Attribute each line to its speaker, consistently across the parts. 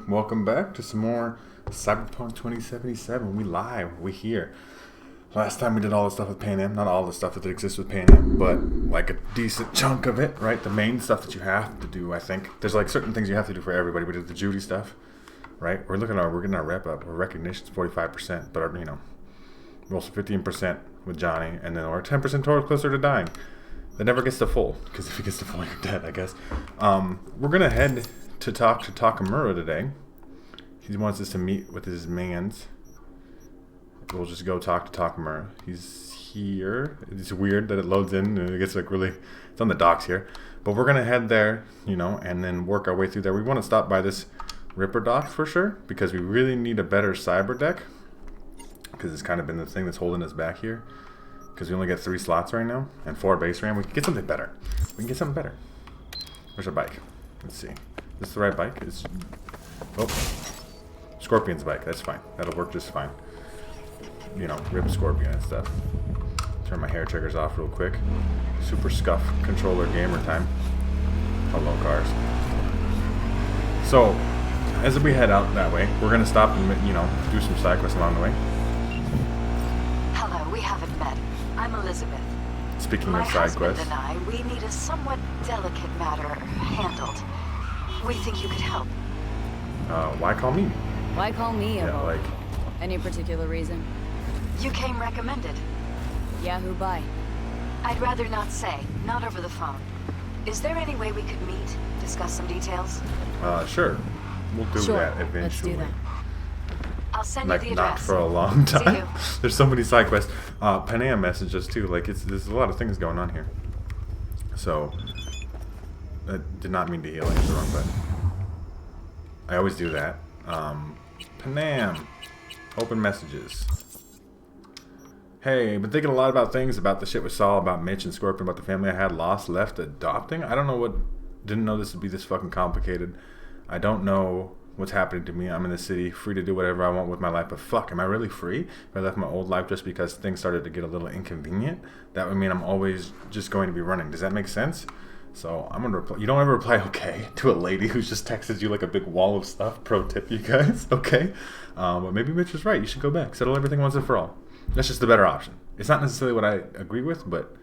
Speaker 1: Welcome back to some more Cyberpunk 2077. We live. We here. Last time we did all the stuff with Pan Am. Not all the stuff that exists with Pan Am, but like a decent chunk of it, right? The main stuff that you have to do, I think. There's like certain things you have to do for everybody. We did the Judy stuff, right? We're getting our rep up. Our recognition's 45%, but we're also 15% with Johnny, and then we're 10% closer to dying. That never gets to full, because if it gets to full, you're dead, I guess. We're gonna head to talk to Takemura today. He wants us to meet with his mans. We'll just go talk to Takemura. He's here. It's weird that it loads in and it gets like really, it's on the docks here. But we're gonna head there, and then work our way through there. We want to stop by this Ripper dock for sure, because we really need a better cyber deck, because it's kind of been the thing that's holding us back here. Because we only get 3 slots right now and 4 base RAM. We can get something better. We can get something better. Where's our bike? Let's see. Is this the right bike? Scorpion's bike. That's fine. That'll work just fine. Rip Scorpion and stuff. Turn my hair triggers off real quick. Super scuff controller gamer time. Hello, cars. So, as we head out that way, we're gonna stop and do some side quests along the way.
Speaker 2: Hello, we haven't met. I'm Elizabeth.
Speaker 1: Speaking
Speaker 2: My
Speaker 1: of side
Speaker 2: husband
Speaker 1: quests,
Speaker 2: and I, we need a somewhat delicate matter handled. We think you could help.
Speaker 1: why call me?
Speaker 3: Why call me a
Speaker 1: Yeah, like,
Speaker 3: Any particular reason?
Speaker 2: You came recommended.
Speaker 3: Yeah, who by?
Speaker 2: I'd rather not say, not over the phone. Is there any way we could meet, discuss some details?
Speaker 1: Sure. We'll do
Speaker 3: Sure,
Speaker 1: that eventually.
Speaker 3: let's do that.
Speaker 2: I'll send
Speaker 1: Like,
Speaker 2: you the
Speaker 1: not
Speaker 2: address.
Speaker 1: for a long
Speaker 2: See
Speaker 1: time.
Speaker 2: you.
Speaker 1: There's so many side quests. Pan Am messaged us too. Like, there's a lot of things going on here. So, I did not mean to heal answer wrong, but I always do that. Pan Am, open messages. Hey, been thinking a lot about things, about the shit we saw, about Mitch and Scorpion, about the family I had lost, left, adopting. I don't know didn't know this would be this fucking complicated. I don't know what's happening to me. I'm in the city, free to do whatever I want with my life, but fuck, am I really free? If I left my old life just because things started to get a little inconvenient, that would mean I'm always just going to be running. Does that make sense? So I'm gonna reply. You don't ever reply okay to a lady who's just texted you like a big wall of stuff. Pro tip, you guys. Okay, but maybe Mitch was right. You should go back, settle everything once and for all. That's just the better option. It's not necessarily what I agree with, but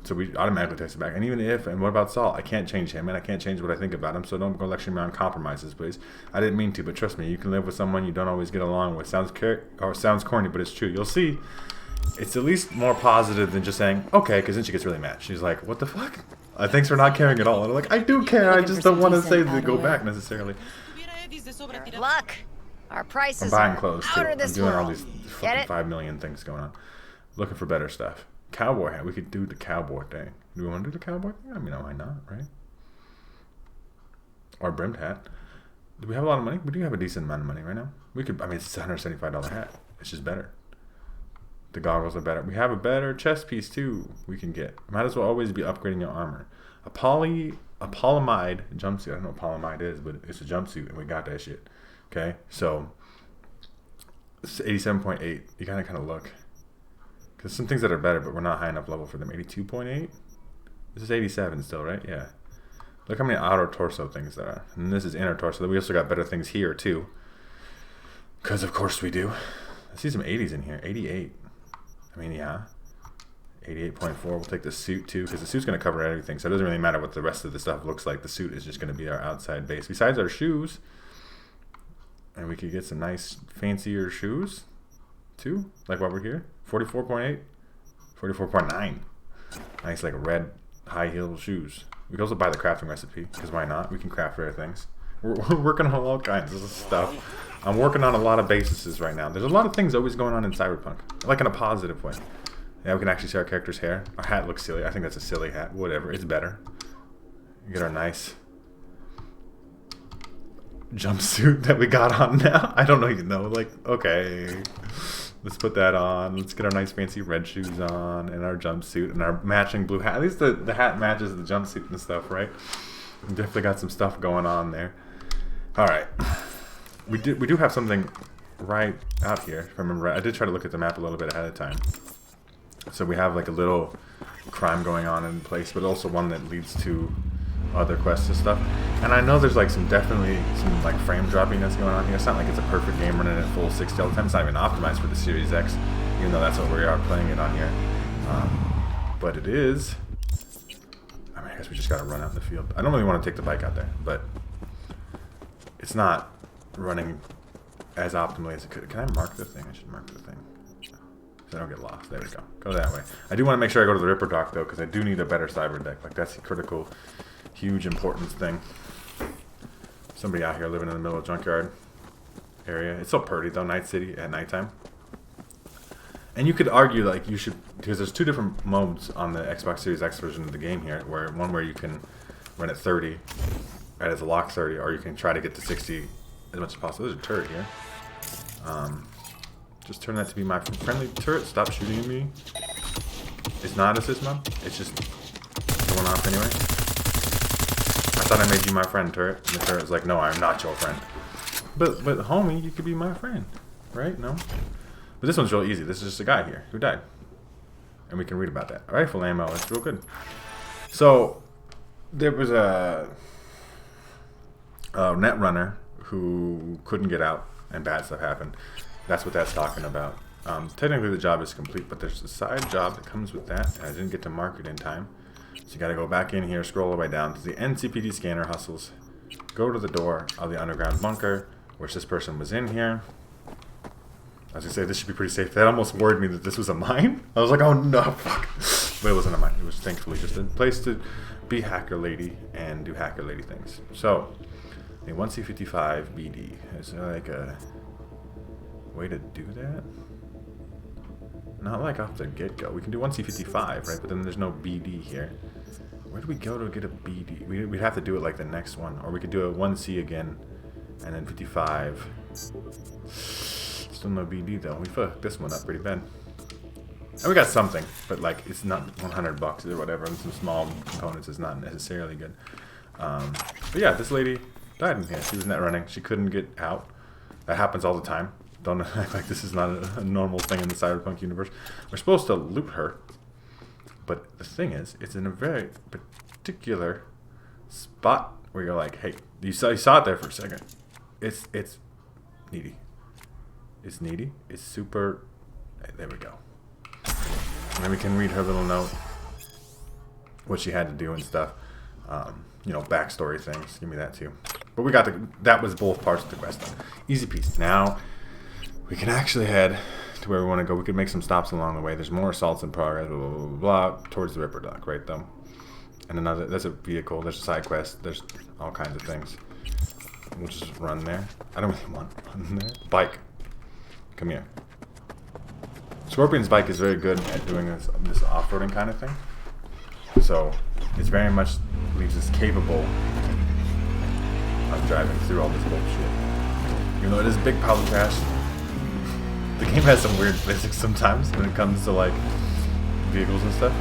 Speaker 1: so we automatically text it back. And even if, and what about Saul? I can't change him, and I can't change what I think about him. So don't go lecturing me on compromises, please. I didn't mean to, but trust me, you can live with someone you don't always get along with. Sounds corny, but it's true. You'll see. It's at least more positive than just saying, okay, because then she gets really mad. She's like, what the fuck? Thanks for not caring at all. And I'm like, I do care. I just don't want to say to go back necessarily.
Speaker 4: Luck. Our price
Speaker 1: I'm
Speaker 4: is
Speaker 1: buying clothes too.
Speaker 4: out of
Speaker 1: I'm
Speaker 4: this
Speaker 1: doing all
Speaker 4: world.
Speaker 1: these
Speaker 4: Get
Speaker 1: fucking
Speaker 4: it?
Speaker 1: 5 million things going on. Looking for better stuff. Cowboy hat. We could do the cowboy thing. Do we want to do the cowboy thing? I mean, why not, right? Or brimmed hat. Do we have a lot of money? We do have a decent amount of money right now. We could, it's a $175 hat. It's just better. The goggles are better. We have a better chest piece too we can get. Might as well always be upgrading your armor. A polyamide jumpsuit. I don't know what polyamide is, but it's a jumpsuit and we got that shit. Okay, so it's 87.8. You gotta kind of look. Because some things that are better, but we're not high enough level for them. 82.8? This is 87 still, right? Yeah. Look how many outer torso things there are. And this is inner torso. We also got better things here too. Because of course we do. I see some 80s in here. 88. I mean, yeah. 88.4. We'll take the suit too, because the suit's going to cover everything. So it doesn't really matter what the rest of the stuff looks like. The suit is just going to be our outside base. Besides our shoes. And we could get some nice, fancier shoes too. Like while we're here. 44.8. 44.9. Nice, like red, high heel shoes. We can also buy the crafting recipe, because why not? We can craft rare things. We're working on all kinds of stuff. I'm working on a lot of bases right now. There's a lot of things always going on in Cyberpunk, like in a positive way. Yeah, we can actually see our character's hair. Our hat looks silly. I think that's a silly hat. Whatever, it's better. We get our nice jumpsuit that we got on now. I don't even know. Like, okay, let's put that on. Let's get our nice fancy red shoes on and our jumpsuit and our matching blue hat. At least the hat matches the jumpsuit and stuff, right? We definitely got some stuff going on there. All right. We do have something right out here, if I remember right. I did try to look at the map a little bit ahead of time. So we have like a little crime going on in place, but also one that leads to other quests and stuff. And I know there's like definitely some like frame dropping that's going on here. It's not like it's a perfect game running at full 60 all the time. It's not even optimized for the Series X, even though that's what we are playing it on here. But it is. I mean, I guess we just gotta run out in the field. I don't really want to take the bike out there, but it's not running as optimally as it could. Can I mark the thing? I should mark the thing. So I don't get lost. There we go. Go that way. I do want to make sure I go to the Ripper Dock, though, because I do need a better cyber deck. Like, that's a critical, huge importance thing. Somebody out here living in the middle of junkyard area. It's so pretty, though, Night City at nighttime. And you could argue, like, you should... Because there's two different modes on the Xbox Series X version of the game here. One where you can run at 30, as a lock 30, or you can try to get to 60 as much as possible. There's a turret here. Just turn that to be my friendly turret. Stop shooting at me. It's not assist mode. It's just going off anyway. I thought I made you my friend, turret. And the turret's like, no, I'm not your friend. But homie, you could be my friend, right? No. But this one's real easy. This is just a guy here who died, and we can read about that. Rifle ammo. It's real good. So there was a net runner who couldn't get out, and bad stuff happened. That's what that's talking about. Technically the job is complete, but there's a side job that comes with that, and I didn't get to mark it in time. So you gotta go back in here, scroll all the way down to the NCPD scanner hustles. Go to the door of the underground bunker, which this person was in here. I was gonna say, this should be pretty safe. That almost worried me that this was a mine. I was like, oh no, fuck. But it wasn't a mine. It was thankfully just a place to be hacker lady and do hacker lady things. So, a 1C55 BD. Is there like a way to do that? Not like off the get-go. We can do 1C55, right? But then there's no BD here. Where do we go to get a BD? We'd have to do it like the next one. Or we could do a 1C again, and then 55. Still no BD though. We fucked this one up pretty bad. And we got something, but like it's not $100 or whatever, and some small components is not necessarily good. But yeah, this lady died in here. She was net running. She couldn't get out. That happens all the time. Don't act like this is not a normal thing in the Cyberpunk universe. We're supposed to loot her, but the thing is, it's in a very particular spot where you're like, hey, you saw it there for a second. It's needy. It's needy. It's super. There we go. And then we can read her little note, what she had to do and stuff. You know, backstory things. Give me that too. But we got that was both parts of the quest. Easy piece. Now we can actually head to where we want to go. We could make some stops along the way. There's more assaults in progress. Blah, blah, blah, blah, towards the Ripper Dock, right though. And another. There's a vehicle. There's a side quest. There's all kinds of things. We'll just run there. I don't really want to run there. Bike. Come here. Scorpion's bike is very good at doing this off-roading kind of thing. So it's very much leaves us capable of driving through all this bullshit. Even though it is a big public crash, the game has some weird physics sometimes when it comes to like vehicles and stuff.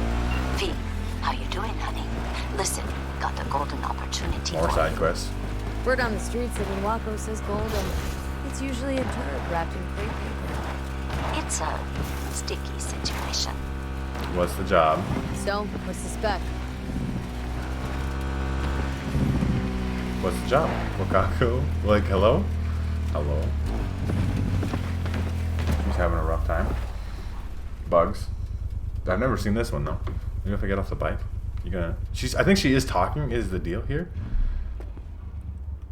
Speaker 2: V, how you doing, honey? Listen, got a golden opportunity.
Speaker 1: More side quests.
Speaker 3: Word on the streets that when Waco says golden, it's usually a turd wrapped in crepe paper.
Speaker 2: It's a sticky situation.
Speaker 1: What's the job?
Speaker 3: So, what's the spec?
Speaker 1: What's the job? Wakako? Like, hello? Hello? She's having a rough time. Bugs. I've never seen this one, though. Maybe if I get off the bike. You gonna... I think she is talking, is the deal here.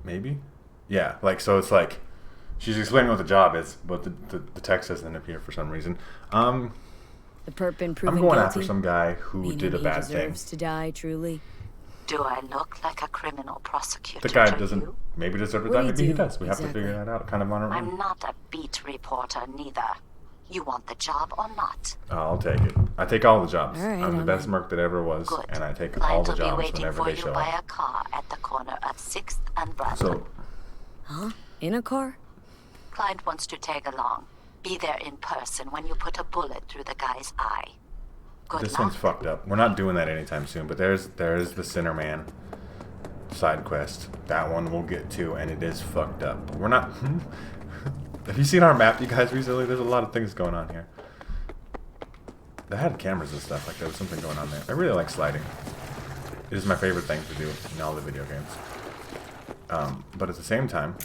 Speaker 1: Maybe? Yeah, like, so it's like... She's explaining what the job is, but the text doesn't appear for some reason.
Speaker 3: The perp been proven
Speaker 1: I'm going
Speaker 3: guilty,
Speaker 1: after some guy who did a bad thing.
Speaker 3: He deserves to die, truly.
Speaker 2: Do I look like a criminal prosecutor?
Speaker 1: The guy
Speaker 2: to
Speaker 1: doesn't
Speaker 2: you?
Speaker 1: maybe deserve to
Speaker 3: What
Speaker 1: die.
Speaker 3: do you
Speaker 1: Maybe he
Speaker 3: do?
Speaker 1: does. We have to
Speaker 3: Exactly.
Speaker 1: figure that out kind of on our own.
Speaker 2: I'm not a beat reporter, neither. You want the job or not?
Speaker 1: I'll take it. I take all the jobs.
Speaker 3: All right,
Speaker 1: I'm the
Speaker 3: I'm
Speaker 1: best
Speaker 3: in.
Speaker 1: merc that ever was,
Speaker 2: Good.
Speaker 1: and I take
Speaker 2: Client
Speaker 1: all the
Speaker 2: will be
Speaker 1: jobs
Speaker 2: waiting
Speaker 1: whenever
Speaker 2: for
Speaker 1: they
Speaker 2: you
Speaker 1: show
Speaker 2: by
Speaker 1: up.
Speaker 2: a car at the corner of 6th and Brandon.
Speaker 1: So,
Speaker 3: Huh? In a car?
Speaker 2: Client wants to tag along. Be there in person when you put a bullet through the guy's eye. Good
Speaker 1: this
Speaker 2: luck.
Speaker 1: one's fucked up. We're not doing that anytime soon, but there is the Sinner Man side quest. That one we'll get to, and it is fucked up. We're not... Have you seen our map, you guys, recently? There's a lot of things going on here. They had cameras and stuff, like there was something going on there. I really like sliding. It is my favorite thing to do in all the video games. But at the same time,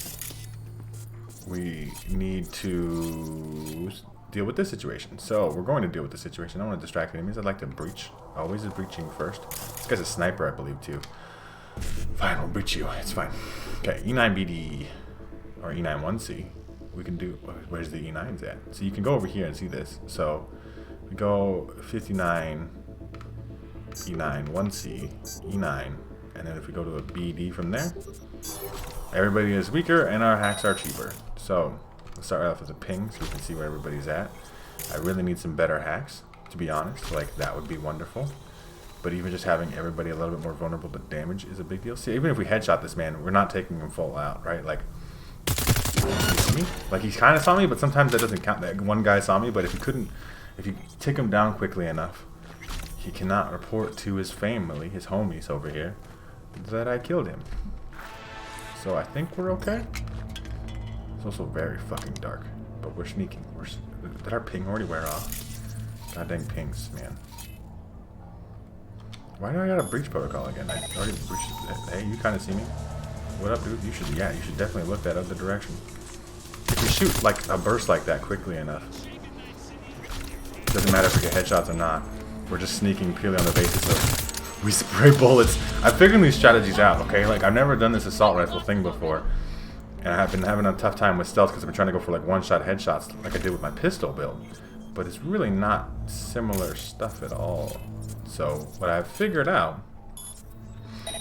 Speaker 1: we need to deal with this situation. So we're going to deal with this situation. I don't want to distract enemies. I'd like to breach. Always is breaching first. This guy's a sniper, I believe, too. Fine, we'll breach you. It's fine. Okay, E9BD or E91C. We can do. Where's the E9s at? So you can go over here and see this. So we go 59 E9 1C E9, and then if we go to a BD from there, everybody is weaker and our hacks are cheaper. So let's start off with a ping so we can see where everybody's at. I really need some better hacks, to be honest. Like, that would be wonderful. But even just having everybody a little bit more vulnerable to damage is a big deal. See, even if we headshot this man, we're not taking him full out, right? Like, you see me? Like, he kind of saw me, but sometimes that doesn't count. That one guy saw me, but if you take him down quickly enough, he cannot report to his family, his homies over here, that I killed him. So I think we're okay. It's also very fucking dark, but we're sneaking. Did our ping already wear off? God dang pings, man. Why do I got a breach protocol again? I already breached it. Hey, you kind of see me? What up, dude? You should definitely look that other direction. If we shoot like a burst like that quickly enough, it doesn't matter if we get headshots or not. We're just sneaking purely on the basis of we spray bullets. I'm figuring these strategies out, okay? Like, I've never done this assault rifle thing before, and I've been having a tough time with stealth because I've been trying to go for like one-shot headshots like I did with my pistol build. But it's really not similar stuff at all. So what I've figured out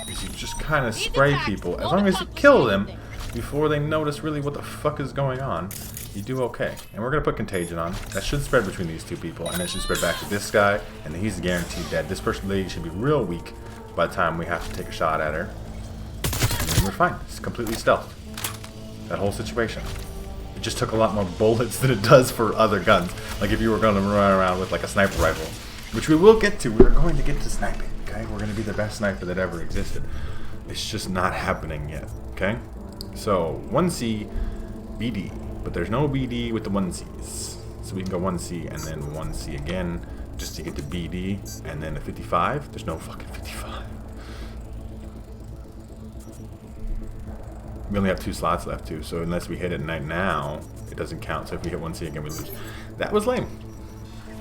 Speaker 1: is you just kind of spray people. As long as you kill them before they notice really what the fuck is going on, you do okay. And we're going to put contagion on. That should spread between these two people, and it should spread back to this guy, and he's guaranteed dead. This person lady should be real weak by the time we have to take a shot at her. And then we're fine. It's completely stealth. That whole situation. It just took a lot more bullets than it does for other guns. Like if you were going to run around with like a sniper rifle, which we will get to. We're going to get to sniping, okay? We're going to be the best sniper that ever existed. It's just not happening yet, okay? So 1C, BD. But there's no BD with the 1Cs. So we can go 1C and then 1C again just to get to BD. And then a 55. There's no fucking 55. We only have 2 slots left too. So unless we hit it right now, it doesn't count. So if we hit 1C again, we lose. That was lame.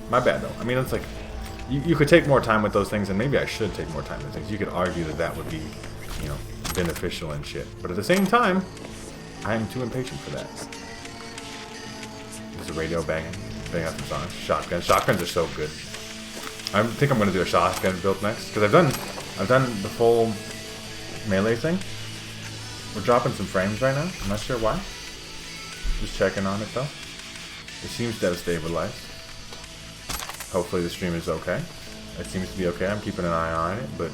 Speaker 1: My bad though. I mean, it's like, you could take more time with those things, and maybe I should take more time with things. You could argue that that would be, you know, beneficial and shit. But at the same time, I am too impatient for that. There's a radio banging out some songs. Shotguns are so good. I think I'm gonna do a shotgun build next because I've done the full melee thing. We're dropping some frames right now. I'm not sure why. Just checking on it though. It seems to have stabilized. Hopefully the stream is okay. It seems to be okay. I'm keeping an eye on it, but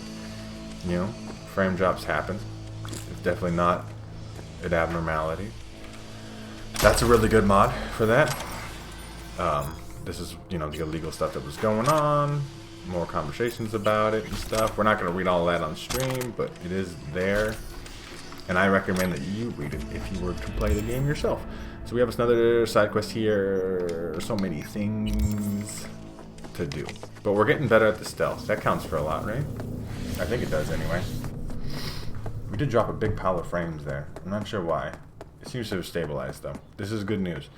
Speaker 1: you know, frame drops happen. It's definitely not an abnormality. That's a really good mod for that. This is, you know, the illegal stuff that was going on. More conversations about it and stuff. We're not going to read all of that on stream, but it is there. And I recommend that you read it if you were to play the game yourself. So we have another side quest here. So many things to do. But we're getting better at the stealth. That counts for a lot, right? I think it does anyway. We did drop a big pile of frames there. I'm not sure why. It seems to have stabilized though. This is good news.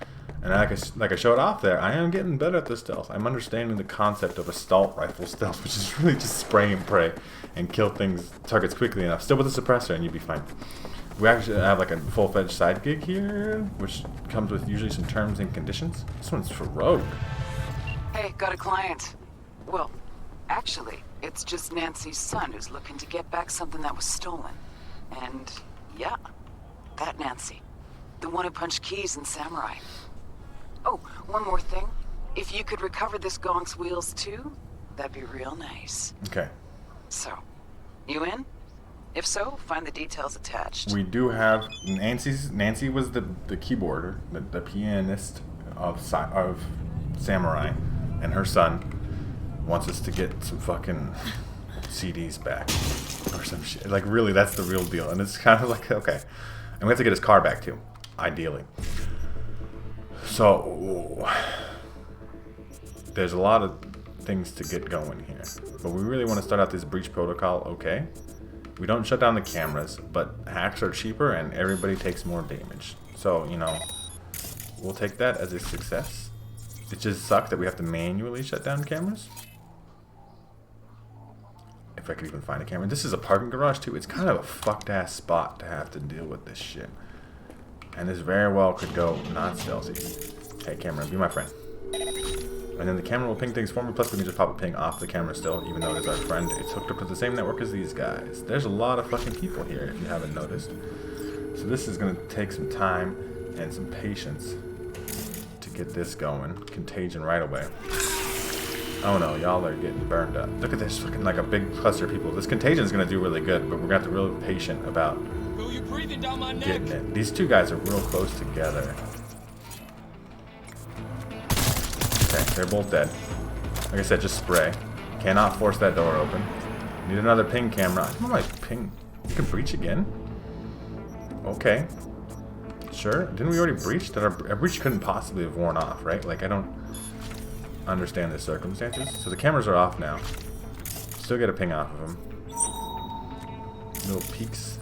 Speaker 1: And like I showed off there, I am getting better at the stealth. I'm understanding the concept of assault rifle stealth, which is really just spray and pray and kill targets quickly enough. Still with a suppressor and you'd be fine. We actually have like a full-fledged side gig here, which comes with usually some terms and conditions. This one's for Rogue.
Speaker 5: Hey, got a client. Well, actually, it's just Nancy's son who's looking to get back something that was stolen. And, yeah, that Nancy. The one who punched keys in Samurai. Oh, one more thing. If you could recover this gonk's wheels too, that'd be real nice.
Speaker 1: Okay.
Speaker 5: So, you in? If so, find the details attached.
Speaker 1: We do have Nancy was the keyboarder, the pianist of Samurai, and her son wants us to get some fucking CDs back or some shit. Like really, that's the real deal, and it's kind of like okay, and we have to get his car back too, ideally. So there's a lot of things to get going here. But we really want to start out this breach protocol, okay? We don't shut down the cameras, but hacks are cheaper and everybody takes more damage. So, you know, we'll take that as a success. It just sucks that we have to manually shut down cameras. If I could even find a camera. This is a parking garage too. It's kind of a fucked ass spot to have to deal with this shit. And this very well could go not stealthy. Hey camera, be my friend. And then the camera will ping things for me, plus we can just pop a ping off the camera still, even though it is our friend. It's hooked up to the same network as these guys. There's a lot of fucking people here, if you haven't noticed. So this is going to take some time and some patience to get this going. Contagion right away. Oh no, y'all are getting burned up. Look at this, fucking like a big cluster of people. This contagion is going to do really good, but we're going to have to be really patient about getting it. These two guys are real close together. Okay, they're both dead. Like I said, just spray. Cannot force that door open. Need another ping camera. I don't know my ping. You can breach again? Okay. Sure. Didn't we already breach? That our breach couldn't possibly have worn off, right? Like, I don't understand the circumstances. So the cameras are off now. Still get a ping off of them. Little peeks.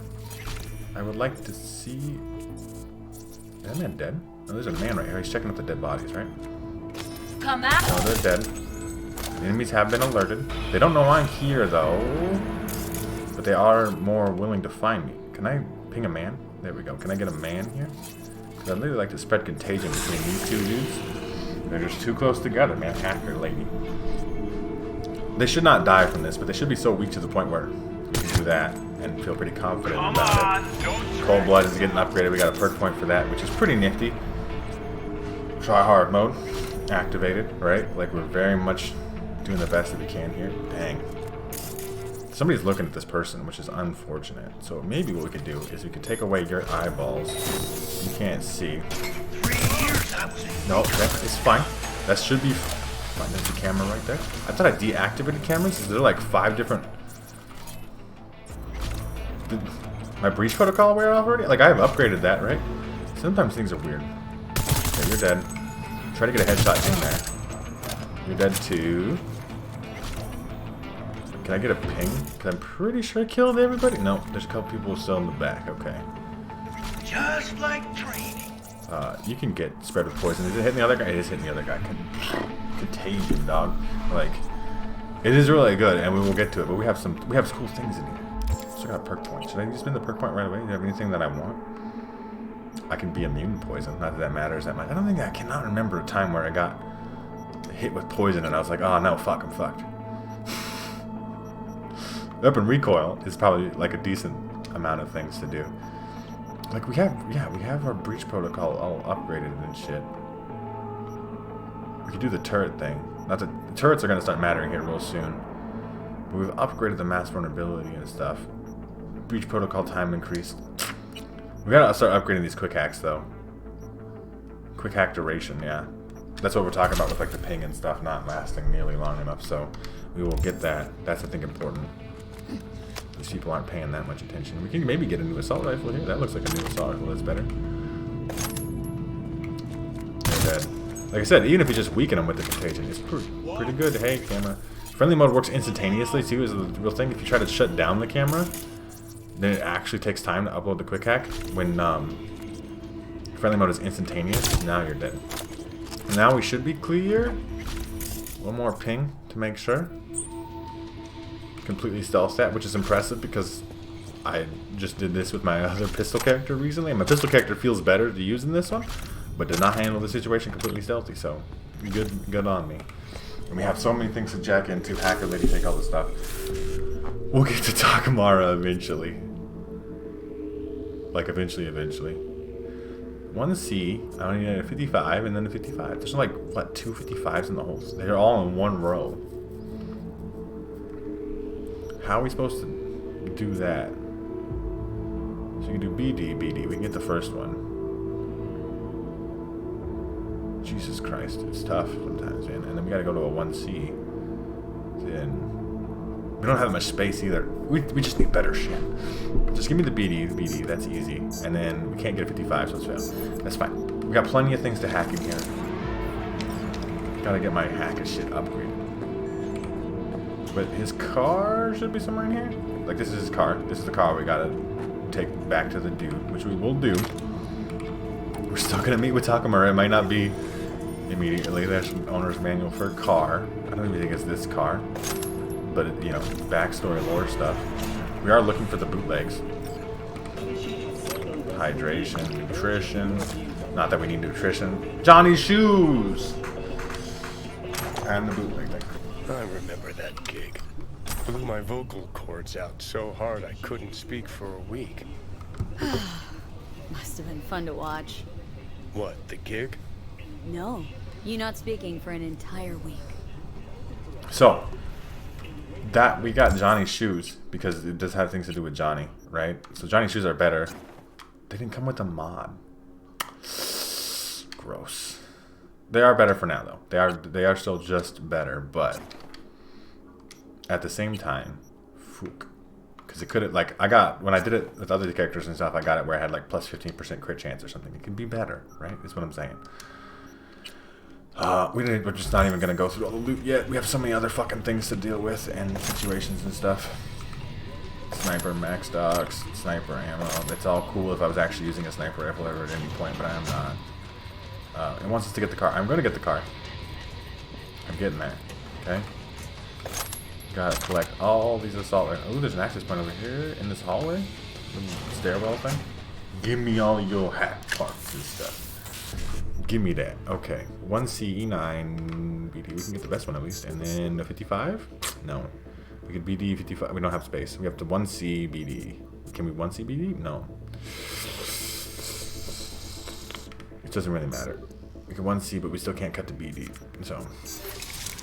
Speaker 1: I would like to see... Is that man dead? Oh, there's a man right here. He's checking up the dead bodies, right?
Speaker 4: Come out.
Speaker 1: No, they're dead. The enemies have been alerted. They don't know I'm here, though. But they are more willing to find me. Can I ping a man? There we go. Can I get a man here? Because I'd really like to spread contagion between these two dudes. They're just too close together, man. Hacker lady. They should not die from this, but they should be so weak to the point where we can do that and feel pretty confident about it. Cold Blood is getting upgraded. We got a perk point for that, which is pretty nifty. Try hard mode. Activated, right? Like we're very much doing the best that we can here. Dang. Somebody's looking at this person, which is unfortunate. So maybe what we could do is we could take away your eyeballs. You can't see. No, that is fine. That should be fine. There's the camera right there. I thought I deactivated cameras. Is there like 5 different... Did my breach protocol wear off already? Like I have upgraded that, right? Sometimes things are weird. Okay, you're dead. Try to get a headshot in there. You're dead too. Can I get a ping? Because I'm pretty sure I killed everybody. No, there's a couple people still in the back. Okay.
Speaker 6: Just like training.
Speaker 1: You can get spread with poison. Is it hitting the other guy? It is hitting the other guy. Contagion, dog. Like, it is really good, and we will get to it. But we have cool things in here. So I got a perk point. Should I spend the perk point right away? Do you have anything that I want? I can be immune to poison. Not that that matters that much. I cannot remember a time where I got hit with poison and I was like, oh no, fuck, I'm fucked. Weapon recoil is probably like a decent amount of things to do. Like we have our breach protocol all upgraded and shit. We could do the turret thing. Not that the turrets are gonna start mattering here real soon. But we've upgraded the mass vulnerability and stuff. Breach protocol time increased. We gotta start upgrading these quick hacks though. Quick hack duration, yeah. That's what we're talking about with like the ping and stuff not lasting nearly long enough, so we will get that. That's I think important. These people aren't paying that much attention. We can maybe get a new assault rifle here. That looks like a new assault rifle, that's better. They're dead. Like I said, even if you just weaken them with the contagion, it's pretty good. Hey, camera. Friendly mode works instantaneously too, is the real thing. If you try to shut down the camera, then it actually takes time to upload the quick hack. When friendly mode is instantaneous, now you're dead. Now we should be clear. One more ping to make sure. Completely stealth stat, which is impressive because I just did this with my other pistol character recently, and my pistol character feels better to use in this one, but did not handle the situation completely stealthy, so good on me. And we have so many things to jack into. Hacker lady, take all this stuff. We'll get to takemura eventually. Like eventually. 1C, I only need a 55 and then a 55. There's like, what, 2 55s in the whole... They're all in one row. How are we supposed to do that? So you can do BD. We can get the first one. Jesus Christ, it's tough sometimes, man. And then we gotta go to a 1C. Then... We don't have much space either. We just need better shit. Just give me the BD, that's easy. And then we can't get a 55, so it's fail. That's fine. We got plenty of things to hack in here. Gotta get my hack and shit upgraded. But his car should be somewhere in here. Like, this is his car. This is the car we gotta take back to the dude, which we will do. We're still gonna meet with Takemura. It might not be immediately. There's an owner's manual for a car. I don't even think it's this car. But, you know, backstory, lore stuff. We are looking for the bootlegs. Hydration, nutrition. Not that we need nutrition. Johnny's shoes! And the bootleg thing.
Speaker 7: I remember that gig. Blew my vocal cords out so hard I couldn't speak for a week.
Speaker 3: Must have been fun to watch.
Speaker 7: What, the gig?
Speaker 3: No, you not speaking for an entire week.
Speaker 1: So, that we got Johnny's shoes because it does have things to do with Johnny, right? So Johnny's shoes are better. They didn't come with a mod. Gross. They are better for now, though. They are still just better, but at the same time, because it could have, like, I got, when I did it with other characters and stuff, I got it where I had like plus 15% crit chance or something. It could be better, right? That's what I'm saying. We're just not even gonna go through all the loot yet. We have so many other fucking things to deal with and situations and stuff. Sniper max stocks, sniper ammo. It's all cool if I was actually using a sniper rifle ever at any point, but I am not. It wants us to get the car. I'm gonna get the car. I'm getting there. Okay. Gotta collect all these assault rifles. Oh, there's an access point over here in this hallway. The stairwell thing. Give me all your hat parts and stuff. Give me that. Okay. 1C, E9, BD. We can get the best one at least. And then the 55? No. We could BD 55. We don't have space. We have to 1C BD. Can we 1C BD? No. It doesn't really matter. We can 1C, but we still can't cut to BD. So,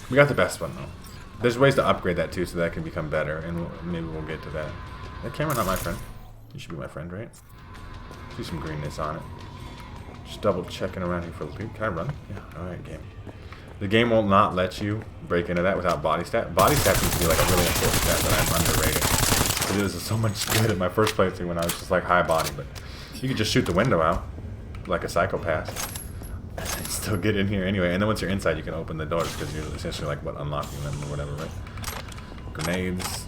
Speaker 1: we got the best one though. There's ways to upgrade that too, so that can become better, and maybe we'll get to that. That camera not my friend. You should be my friend, right? See some greenness on it. Just double checking around here for loot. Can I run? Yeah. All right, game. The game will not let you break into that without body stat. Body stat seems to be like a really important stat that I'm underrating. Because it was so much good at my first playthrough when I was just like high body, but you could just shoot the window out like a psychopath. And still get in here anyway. And then once you're inside, you can open the doors because you're essentially like, what, unlocking them or whatever, right? Grenades,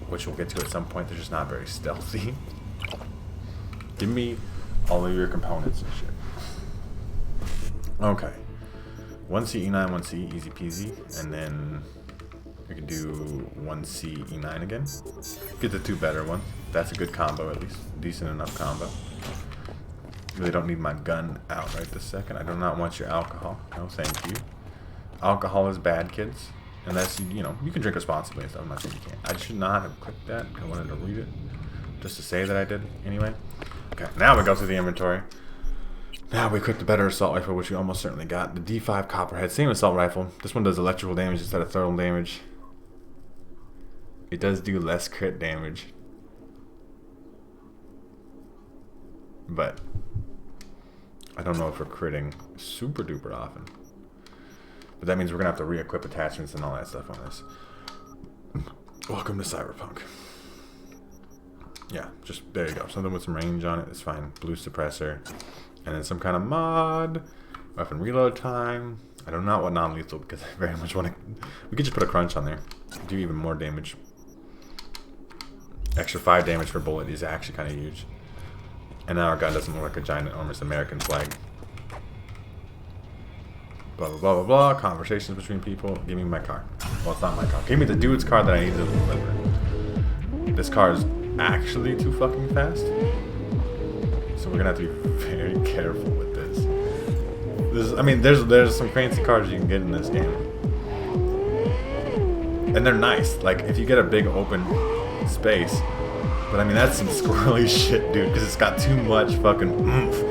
Speaker 1: which we'll get to at some point. They're just not very stealthy. Give me all of your components and shit. Okay. 1C, E9, 1C, easy peasy. And then we can do 1C, E9 again. Get the two better ones. That's a good combo at least. Decent enough combo. Really don't need my gun out right this second. I do not want your alcohol. No, thank you. Alcohol is bad, kids. Unless, you know, you can drink responsibly and stuff. I'm not saying you can't. I should not have clicked that. I wanted to read it. Just to say that I did. Anyway. Okay, now we go through the inventory. Now we equip the better assault rifle, which we almost certainly got. The D5 Copperhead. Same assault rifle. This one does electrical damage instead of thermal damage. It does do less crit damage. But I don't know if we're critting super duper often. But that means we're going to have to re-equip attachments and all that stuff on this. Welcome to Cyberpunk. Yeah, just, there you go. Something with some range on it is fine. Blue suppressor. And then some kind of mod. Weapon reload time. I do not want non-lethal because I very much want to... We could just put a crunch on there. Do even more damage. Extra 5 damage per bullet is actually kind of huge. And now our gun doesn't look like a giant enormous American flag. Blah, blah, blah, blah, blah. Conversations between people. Give me my car. Well, it's not my car. Give me the dude's car that I need to deliver. This car is actually too fucking fast. So we're going to have to be very careful with this. I mean, there's some fancy cars you can get in this game. And they're nice. Like, if you get a big open space... But I mean, that's some squirrely shit, dude, because it's got too much fucking oomph.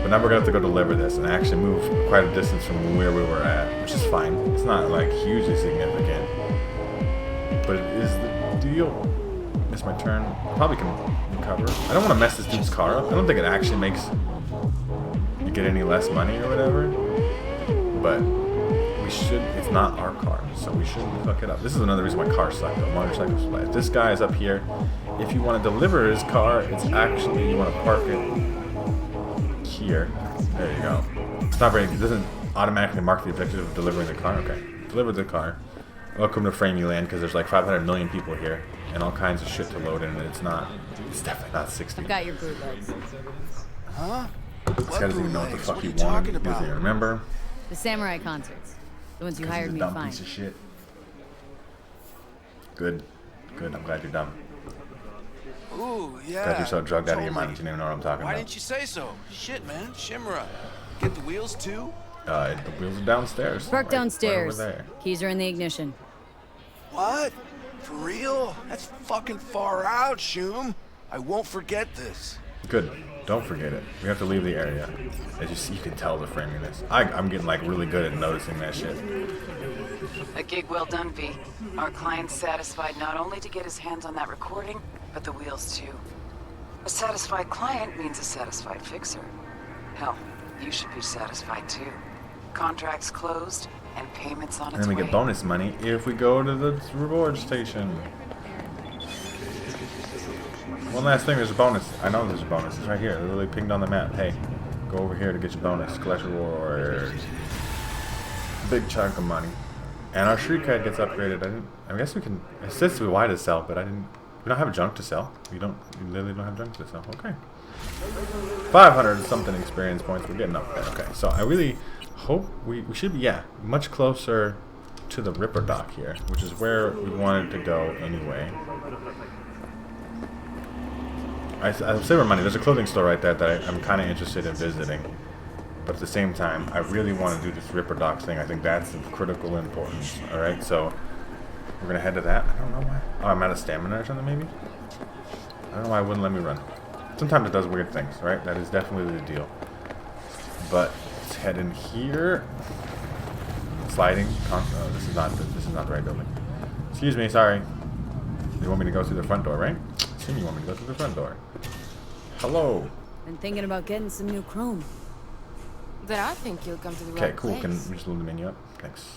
Speaker 1: But now we're going to have to go deliver this and actually move quite a distance from where we were at, which is fine. It's not, like, hugely significant. But it is the deal. Missed my turn. Probably can recover. I don't want to mess this dude's car up. I don't think it actually makes you get any less money or whatever. But we should, it's not our car, so we shouldn't fuck it up. This is another reason why cars suck, though. Motorcycles fly. If this guy is up here, if you want to deliver his car, it's actually, you want to park it here. There you go. It's not very, it doesn't automatically mark the objective of delivering the car. Okay. Deliver the car. welcome to Framey Land, because there's like 500 million people here and all kinds of shit to load in, and it's definitely not 60.
Speaker 3: I've got your bootlegs.
Speaker 6: Huh?
Speaker 1: This guy doesn't even know what the fuck
Speaker 6: What
Speaker 1: he
Speaker 6: are you talking
Speaker 1: wanted. He
Speaker 6: about?
Speaker 1: doesn't even remember.
Speaker 3: The samurai concerts. The ones you
Speaker 1: 'Cause he's
Speaker 3: hired
Speaker 1: a
Speaker 3: me to
Speaker 1: dumb
Speaker 3: find.
Speaker 1: piece of shit. Good. Good. I'm glad you're dumb.
Speaker 6: Ooh, yeah.
Speaker 1: Glad you're so drugged out of your
Speaker 6: totally.
Speaker 1: mind that you don't even know what I'm talking
Speaker 6: Why
Speaker 1: about.
Speaker 6: didn't you say so? Shit, man. Shimura. Get the wheels too?
Speaker 1: The wheels are downstairs.
Speaker 3: Park
Speaker 1: Right
Speaker 3: downstairs.
Speaker 1: over there.
Speaker 3: Keys are in the ignition.
Speaker 6: What? For real? That's fucking far out, Shum. I won't forget this.
Speaker 1: Good. Don't forget it. We have to leave the area. As you see, you can tell the framiness. I'm getting like really good at noticing that shit.
Speaker 5: A gig well done, V. Our client's satisfied not only to get his hands on that recording, but the wheels too. A satisfied client means a satisfied fixer. Hell, you should be satisfied too. Contracts closed and payments on
Speaker 1: And
Speaker 5: its
Speaker 1: then we
Speaker 5: way.
Speaker 1: get bonus money if we go to the reward station. One last thing, there's a bonus. I know there's a bonus. It's right here. Literally pinged on the map. Hey, go over here to get your bonus. Collect rewards. Big chunk of money. And our shriek head gets upgraded. I guess we can. It says to be wide to sell, but we don't have junk to sell. You literally don't have junk to sell. Okay. 500 something experience points. We're getting up there. Okay. So I really hope we should be, yeah, much closer to the Ripper dock here, which is where we wanted to go anyway. I save our money. There's a clothing store right there that I'm kind of interested in visiting. But at the same time, I really want to do this Ripper Dock thing. I think that's of critical importance. Alright, so we're going to head to that. I don't know why. Oh, I'm out of stamina or something, maybe? I don't know why it wouldn't let me run. Sometimes it does weird things, right? That is definitely the deal. But let's head in here. Sliding. This is not the right building. Excuse me, sorry. You want me to go through the front door, right? You want me to go through the front door. Hello.
Speaker 3: Been thinking about getting some new chrome.
Speaker 4: Then I think you'll come to the
Speaker 1: Okay,
Speaker 4: right
Speaker 1: cool.
Speaker 4: place.
Speaker 1: Can we just load the menu up? Thanks.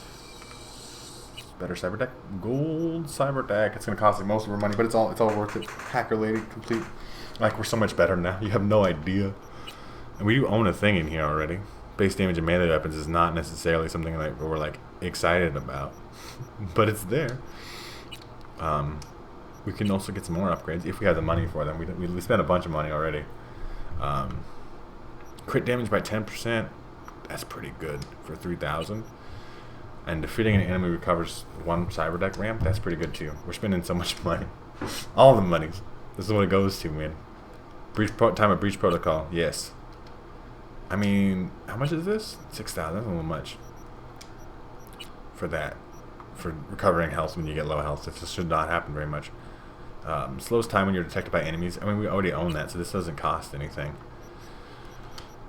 Speaker 1: Better cyber deck. Gold cyber deck. It's gonna cost like most of our money, but it's all worth it. Hacker lady complete. Like we're so much better now. You have no idea. And we do own a thing in here already. Base damage and melee weapons is not necessarily something like we're like excited about, but it's there. We can also get some more upgrades if we have the money for them. We spent a bunch of money already. Crit damage by 10%. That's pretty good for 3,000. And defeating an enemy recovers 1 cyber deck ramp. That's pretty good too. We're spending so much money. All the monies. This is what it goes to, man. Time of breach protocol. Yes. I mean, how much is this? 6,000. That's a little much. For that. For recovering health when you get low health. This should not happen very much. Slows time when you're detected by enemies. I mean, we already own that, so this doesn't cost anything.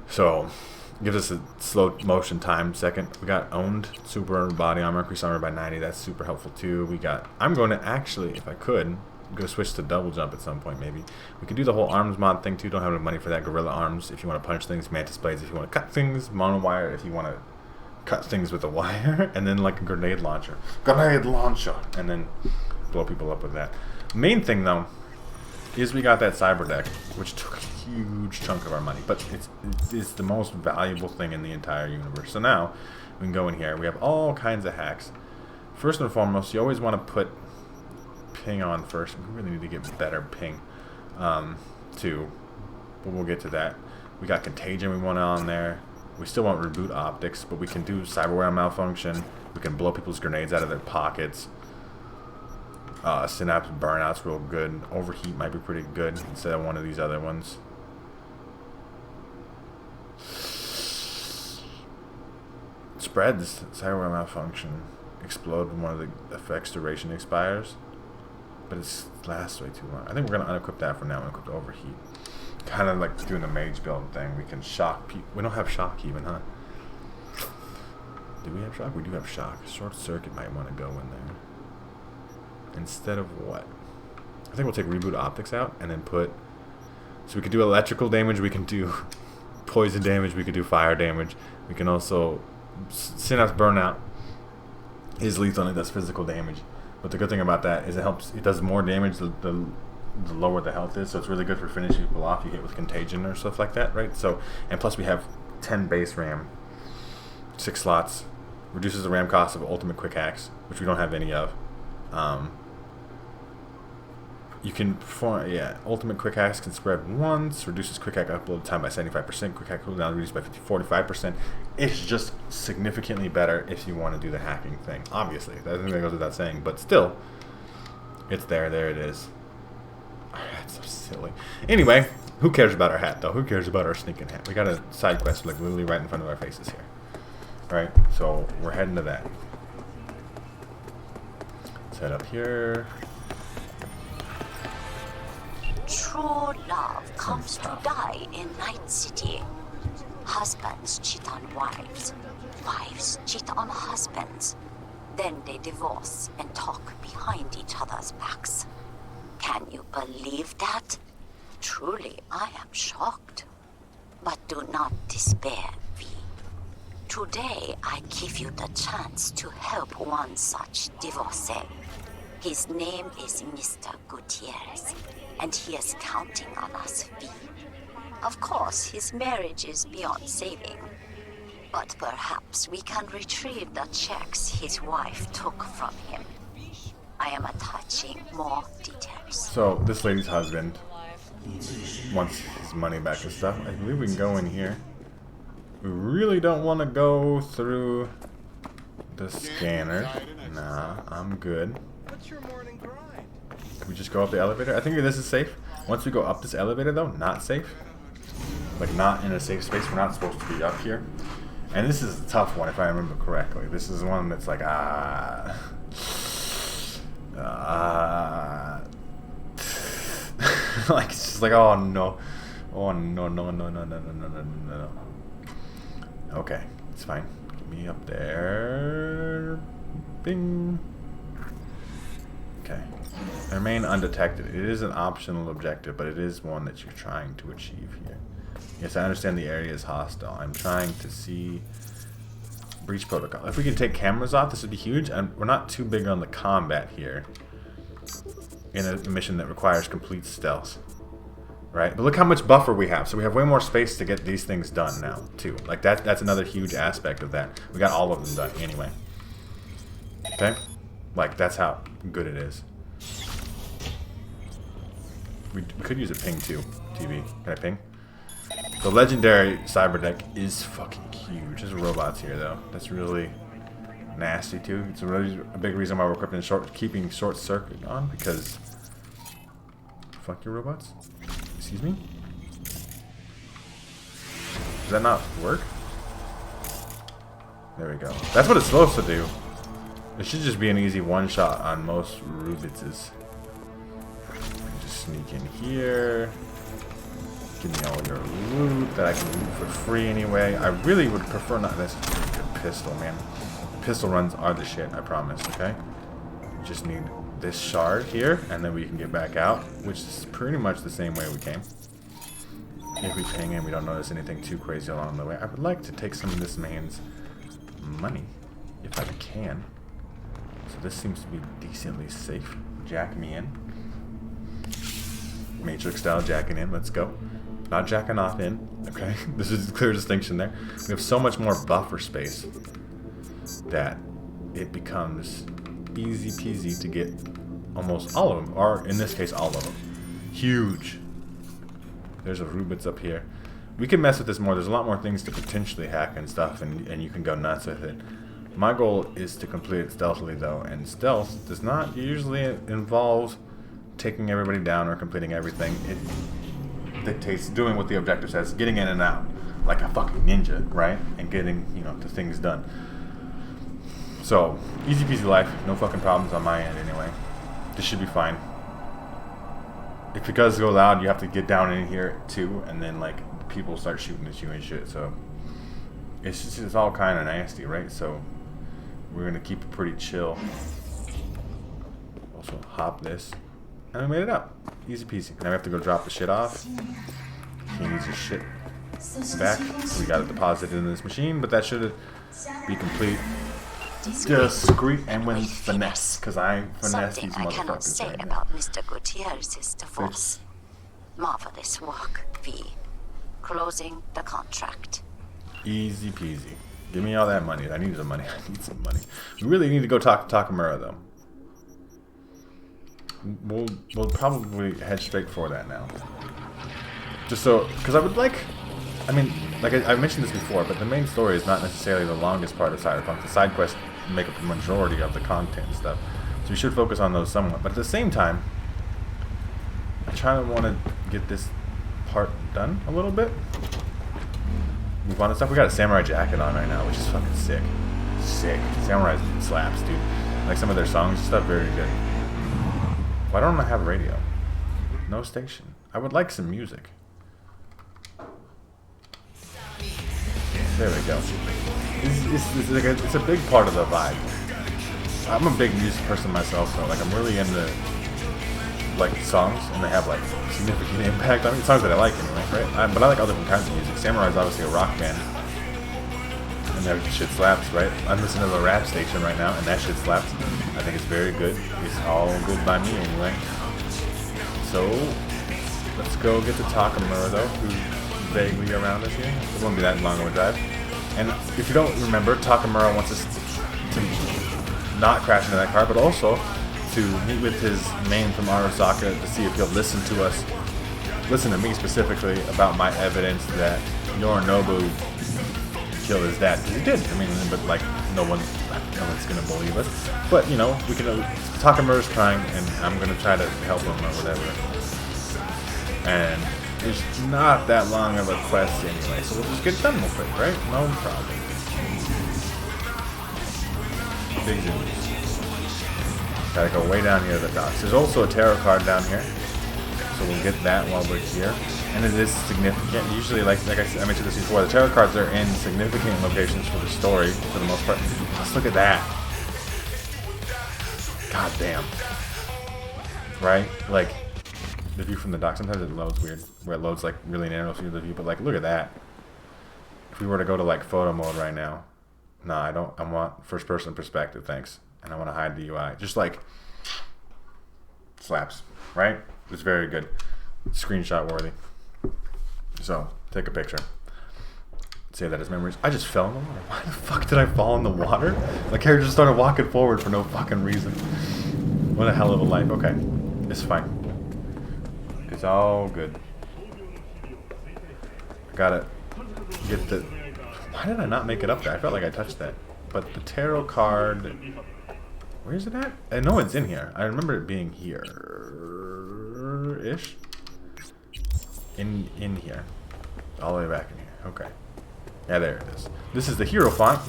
Speaker 1: So, gives us a slow motion time second. We got owned super body armor, increased armor by 90. That's super helpful too. I'm going to actually, if I could, go switch to double jump at some point maybe. We could do the whole arms mod thing too. Don't have enough money for that. Gorilla arms if you want to punch things. Mantis blades if you want to cut things. Mono wire if you want to cut things with a wire. And then like a grenade launcher. Grenade launcher! And then blow people up with that. Main thing though is we got that cyber deck, which took a huge chunk of our money, but it's the most valuable thing in the entire universe. So now we can go in here. We have all kinds of hacks. First and foremost, you always want to put ping on first. We really need to get better ping too, but we'll get to that. We got contagion we want on there. We still want reboot optics, but we can do cyberware malfunction. We can blow people's grenades out of their pockets. Synapse burnout's real good. Overheat might be pretty good instead of one of these other ones. Spreads, cyberware malfunction. Explode when one of the effects duration expires. But it lasts way too long. I think we're going to unequip that for now and equip the overheat. Kind of like doing the mage build thing. We can shock people. We don't have shock even, huh? Do we have shock? We do have shock. Short circuit might want to go in there. Instead of what? I think we'll take reboot optics out and then put... So we could do electrical damage, we can do poison damage, we could do fire damage. We can also... Synapse burnout is lethal and it does physical damage. But the good thing about that is it does more damage the lower the health is. So it's really good for finishing people off you hit with contagion or stuff like that, right? So, and plus we have 10 base RAM, 6 slots. Reduces the RAM cost of ultimate quick hacks. which we don't have any of. You can perform, ultimate quick hacks can spread once, reduces quick hack upload time by 75%, quick hack cooldown reduced by 45%. It's just significantly better if you want to do the hacking thing. Obviously, I think that goes without saying, but still, it's there. There it is. That's so silly. Anyway, who cares about our hat though? Who cares about our sneaking hat? We got a side quest like literally right in front of our faces here. Right? So we're heading to that. Let's head up here.
Speaker 8: True love comes to die in Night City. Husbands cheat on wives. Wives cheat on husbands. Then they divorce and talk behind each other's backs. Can you believe that? Truly, I am shocked. But do not despair, V. Today, I give you the chance to help one such divorcee. His name is Mr. Gutierrez, and he is counting on us, V. Of course, his marriage is beyond saving. But perhaps we can retrieve the checks his wife took from him. I am attaching more details.
Speaker 1: So, this lady's husband wants his money back and stuff. I believe we can go in here. We really don't want to go through the scanner. Nah, I'm good.
Speaker 6: What's your morning grind?
Speaker 1: Can we just go up the elevator? I think this is safe. Once we go up this elevator, though, not safe. Like, not in a safe space. We're not supposed to be up here. And this is a tough one, if I remember correctly. This is one that's like, like, it's just like, oh no. Oh no, no, no, no, no, no, no, no, no. Okay, it's fine. Get me up there. Bing. Okay. Remain undetected. It is an optional objective, but it is one that you're trying to achieve here. Yes, I understand the area is hostile. I'm trying to see breach protocol. If we could take cameras off, this would be huge. And we're not too big on the combat here in a mission that requires complete stealth. Right? But look how much buffer we have. So we have way more space to get these things done now, too. Like, that's another huge aspect of that. We got all of them done anyway. Okay? Like, that's how good it is. We could use a ping, too. TV. Can I ping? The legendary cyber deck is fucking huge. There's robots here, though. That's really nasty, too. It's a big reason why we're equipping keeping short circuit on, because... Fuck your robots. Excuse me? Does that not work? There we go. That's what it's supposed to do. It should just be an easy one-shot on most Rubitses. Just sneak in here. Give me all your loot that I can loot for free anyway. I really would prefer not. That's a pretty good pistol, man. Pistol runs are the shit, I promise, okay? We just need this shard here, and then we can get back out, which is pretty much the same way we came. If we ping in, we don't notice anything too crazy along the way. I would like to take some of this man's money, if I can. So this seems to be decently safe. Jack me in. Matrix style jacking in, let's go. Not jacking off in, okay? This is a clear distinction there. We have so much more buffer space that it becomes easy peasy to get almost all of them, or in this case all of them. Huge. There's a Rubits up here. We can mess with this more. There's a lot more things to potentially hack and stuff, and you can go nuts with it. My goal is to complete it stealthily though, and stealth does not usually involve taking everybody down or completing everything. It dictates doing what the objective says, getting in and out like a fucking ninja, right? And getting, the things done. So, easy peasy life, no fucking problems on my end anyway. This should be fine. If it does go loud, you have to get down in here too, and then like people start shooting at you and shit. So it's all kind of nasty, right? So we're gonna keep it pretty chill. Also hop this, and we made it up, easy peasy. Now we have to go drop the shit off. He needs his shit back. We got it deposited in this machine, but that should be complete. Discreet and with finesse, because I finesse these motherfuckers.
Speaker 8: I cannot say
Speaker 1: right
Speaker 8: about Mr. Gutierrez's divorce. Marvelous work, V. Closing the contract.
Speaker 1: Easy peasy. Give me all that money. I need some money. I need some money. We really need to go talk to Takemura, though. We'll probably head straight for that now. Just so, because I would like, I mean, like I mentioned this before, but the main story is not necessarily the longest part of Cyberpunk. The side quests make up the majority of the content and stuff. So we should focus on those somewhat. But at the same time, I try to want to get this part done a little bit. Move on to stuff. We got a samurai jacket on right now, which is fucking sick. Sick. Samurai slaps, dude. Like some of their songs and stuff, very good. Why don't I have a radio? No station. I would like some music. There we go. It's a big part of the vibe. I'm a big music person myself, so like I'm really into like songs, and they have like significant impact on me. Songs that I like anyway, right? But I like other kinds of music. Samurai is obviously a rock band, and that shit slaps, right? I'm listening to the rap station right now, and that shit slaps. I think it's very good. It's all good by me anyway. So let's go get to Takemura though, who's vaguely around us here. It won't be that long of a drive. And if you don't remember, Takemura wants us to not crash into that car, but also to meet with his main from Arasaka to see if he'll listen to me specifically about my evidence that Yorinobu killed his dad. Because he did. I mean, but like no one's gonna believe us. But you know, we can. Takemura's trying, and I'm gonna try to help him or whatever. And it's not that long of a quest anyway, so we'll just get done real quick, right? No problem. Big zooms. Gotta go way down here to the docks. There's also a tarot card down here, so we'll get that while we're here. And it is significant. Usually, like I mentioned this before, the tarot cards are in significant locations for the story, for the most part. Let's look at that. God damn. Right? Like, the view from the dock, sometimes it loads weird, where it loads like really narrow field of view, but like, look at that. If we were to go to like photo mode right now, no, I don't, I want first person perspective, thanks. And I want to hide the UI. Just like, slaps, right? It's very good. Screenshot worthy. So, take a picture. Save that as memories. I just fell in the water. Why the fuck did I fall in the water? My character just started walking forward for no fucking reason. What a hell of a life. Okay. It's fine. It's all good. I gotta get the... Why did I not make it up there? I felt like I touched that. But the tarot card... Where is it at? I know it's in here. I remember it being here-ish. In here. All the way back in here. Okay. Yeah, there it is. This is the Hierophant.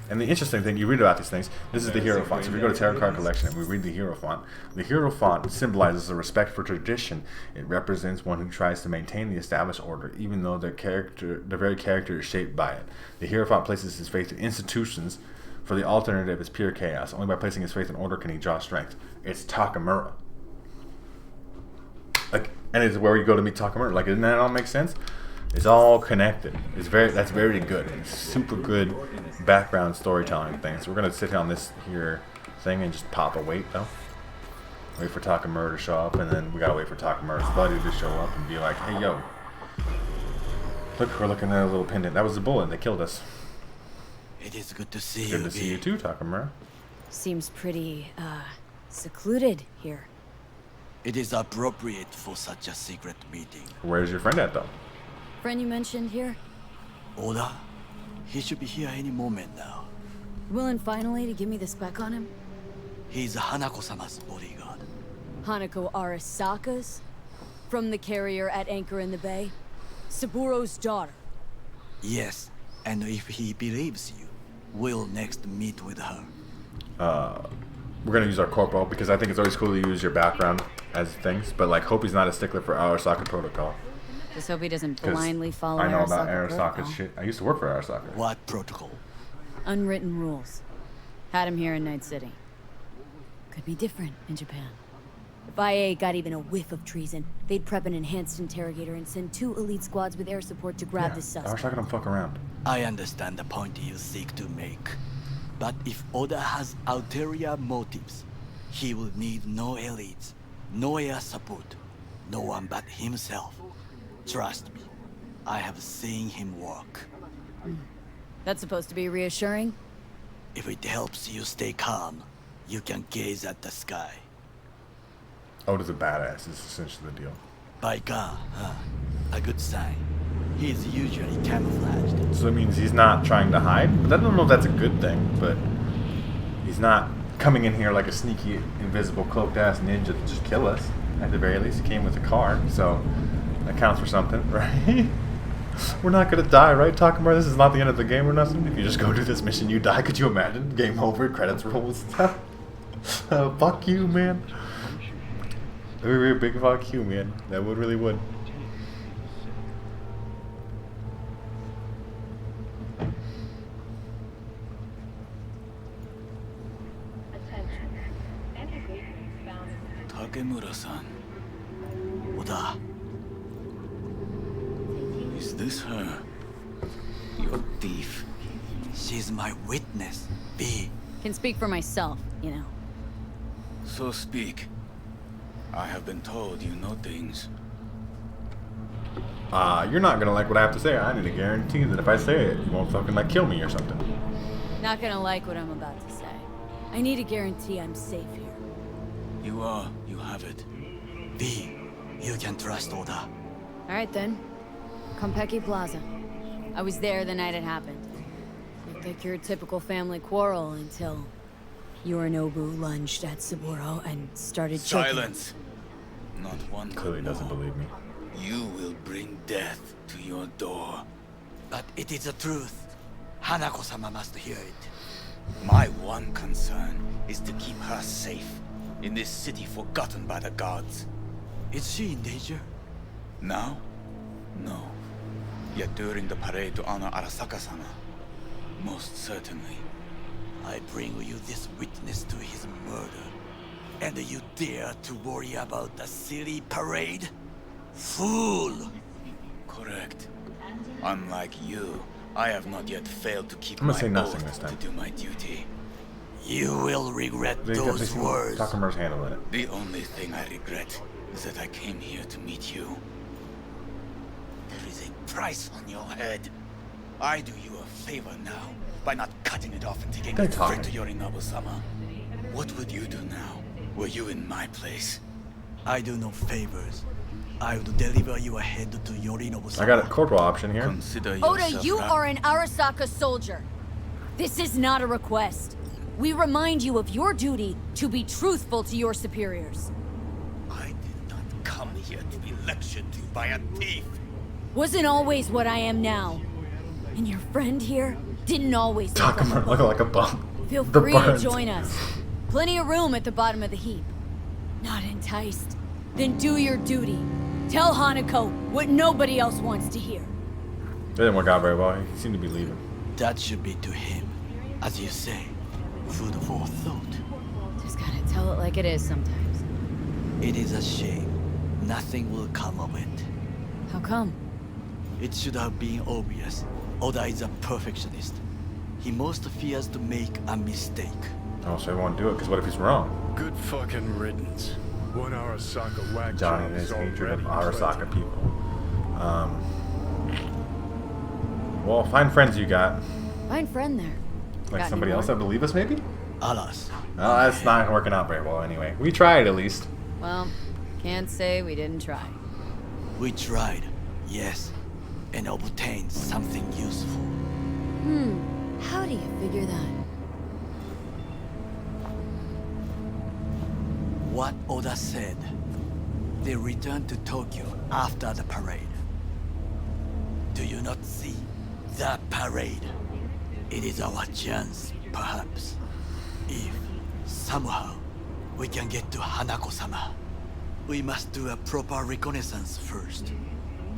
Speaker 1: And the interesting thing, you read about these things, this is the Hierophant. So if you go to Tarot Card Collection and we read the Hierophant symbolizes a respect for tradition. It represents one who tries to maintain the established order, even though their very character is shaped by it. The Hierophant places his faith in institutions, for the alternative is pure chaos. Only by placing his faith in order can he draw strength. It's Takemura. Like, and it's where you go to meet Takemura. Like, doesn't that all make sense? It's all connected. That's very good. It's super good background storytelling thing. So we're gonna sit on this here thing and just pop a wait though. Wait for Takemura to show up, and then we gotta wait for Takemura's buddy to show up and be like, "Hey, yo, look, we're looking at a little pendant. That was the bullet. They killed us."
Speaker 6: It is good to see you.
Speaker 1: Good to see you too, Takemura.
Speaker 3: Seems pretty, secluded here.
Speaker 6: It is appropriate for such a secret meeting.
Speaker 1: Where's your friend at though?
Speaker 3: Friend you mentioned here?
Speaker 6: Oda? He should be here any moment now.
Speaker 3: Willing finally to give me the spec on him?
Speaker 6: He's Hanako-sama's bodyguard.
Speaker 3: Hanako Arasaka's? From the carrier at anchor in the bay? Saburo's daughter?
Speaker 6: Yes, and if he believes you, we'll next meet with her.
Speaker 1: We're gonna use our corpo because I think it's always cool to use your background as things, but like, hope he's not a stickler for Arasaka protocol.
Speaker 3: Just hope he doesn't blindly follow
Speaker 1: I know about
Speaker 3: Arasaka
Speaker 1: Arasaka's shit. I used to work for Arasaka.
Speaker 6: What protocol?
Speaker 3: Unwritten rules. Had him here in Night City. Could be different in Japan. If IA got even a whiff of treason, they'd prep an enhanced interrogator and send 2 elite squads with air support to grab the suspect.
Speaker 1: Arasaka don't fuck around.
Speaker 6: I understand the point you seek to make. But if Oda has ulterior motives, he will need no elites, no air support, no one but himself. Trust me, I have seen him work.
Speaker 3: That's supposed to be reassuring?
Speaker 6: If it helps you stay calm, you can gaze at the sky.
Speaker 1: Oda's a badass, is essentially the deal.
Speaker 6: By God, huh? A good sign. He is usually camouflaged.
Speaker 1: So it means he's not trying to hide? But I don't know if that's a good thing, but he's not coming in here like a sneaky, invisible, cloaked-ass ninja to just kill us. At the very least, he came with a car, so that counts for something, right? We're not gonna die, right, Takemura? This is not the end of the game or nothing. If you just go do this mission, you die. Could you imagine? Game over, credits roll and stuff. Fuck you, man. That would be a big fuck you, man. That would really would.
Speaker 6: Takemura-san. Oda. Is this her? Your thief. She's my witness, B.
Speaker 3: Can speak for myself, you know.
Speaker 6: So speak. I have been told you know things.
Speaker 1: You're not gonna like what I have to say. I need a guarantee that if I say it, you won't fucking like kill me or something.
Speaker 3: Not gonna like what I'm about to say. I need a guarantee I'm safe here.
Speaker 6: You have it. B, you can trust Oda.
Speaker 3: Alright then. Konpeki Plaza. I was there the night it happened. Looked like your typical family quarrel until Yorinobu lunged at Saburo and started choking.
Speaker 6: Silence! Not one
Speaker 1: Clearly doesn't
Speaker 6: more.
Speaker 1: believe me.
Speaker 6: You will bring death to your door. But it is the truth. Hanako-sama must hear it. My one concern is to keep her safe in this city forgotten by the gods. Is she in danger? Now? No. Yet during the parade to honor Arasaka-sama, most certainly. I bring you this witness to his murder, and you dare to worry about the silly parade? Fool! Correct. Unlike you, I have not yet failed to keep
Speaker 1: I'm gonna
Speaker 6: my
Speaker 1: say nothing
Speaker 6: oath
Speaker 1: this time.
Speaker 6: to do my duty. You will regret those words.
Speaker 1: Takemura's handling it.
Speaker 6: The only thing I regret is that I came here to meet you. There is a price on your head. I do you a favor now by not cutting it off and taking it straight to Yorinobu-sama. What would you do now, were you in my place? I do no favors. I would deliver you ahead to Yorinobu-sama.
Speaker 1: I got a corporal option here.
Speaker 6: Consider
Speaker 3: Oda,
Speaker 6: yourself
Speaker 3: you are an Arasaka soldier. This is not a request. We remind you of your duty to be truthful to your superiors.
Speaker 6: I did not come here to be lectured to by a thief.
Speaker 3: Wasn't always what I am now. And your friend here didn't always look
Speaker 1: Takemura looking like a bum.
Speaker 3: Feel
Speaker 1: The
Speaker 3: free
Speaker 1: burns.
Speaker 3: to join us. Plenty of room at the bottom of the heap. Not enticed? Then do your duty. Tell Hanako what nobody else wants to hear.
Speaker 1: That didn't work out very well. He seemed to be leaving.
Speaker 6: That should be to him. As you say, food for thought.
Speaker 3: Just gotta tell it like it is sometimes.
Speaker 6: It is a shame. Nothing will come of it.
Speaker 3: How come?
Speaker 6: It should have been obvious. Oda is a perfectionist. He most fears to make a mistake.
Speaker 1: Oh, so I won't do it, because what if he's wrong?
Speaker 7: Good fucking riddance. One Arasaka whack
Speaker 1: Johnny
Speaker 7: job
Speaker 1: and his
Speaker 7: is
Speaker 1: hatred of
Speaker 7: already
Speaker 1: Arasaka
Speaker 7: plenty.
Speaker 1: people. Well, find friends you got.
Speaker 3: Find friend there.
Speaker 1: Like
Speaker 3: Got
Speaker 1: somebody
Speaker 3: anyone?
Speaker 1: else that believe us, maybe?
Speaker 6: Alas.
Speaker 1: Oh, that's not working out very well anyway. We tried, at least.
Speaker 3: Well, can't say we didn't try.
Speaker 6: We tried, yes, and obtained something useful.
Speaker 3: How do you figure that?
Speaker 6: What Oda said. They returned to Tokyo after the parade. Do you not see? The parade. It is our chance, perhaps. If, somehow, we can get to Hanako-sama. We must do a proper reconnaissance first.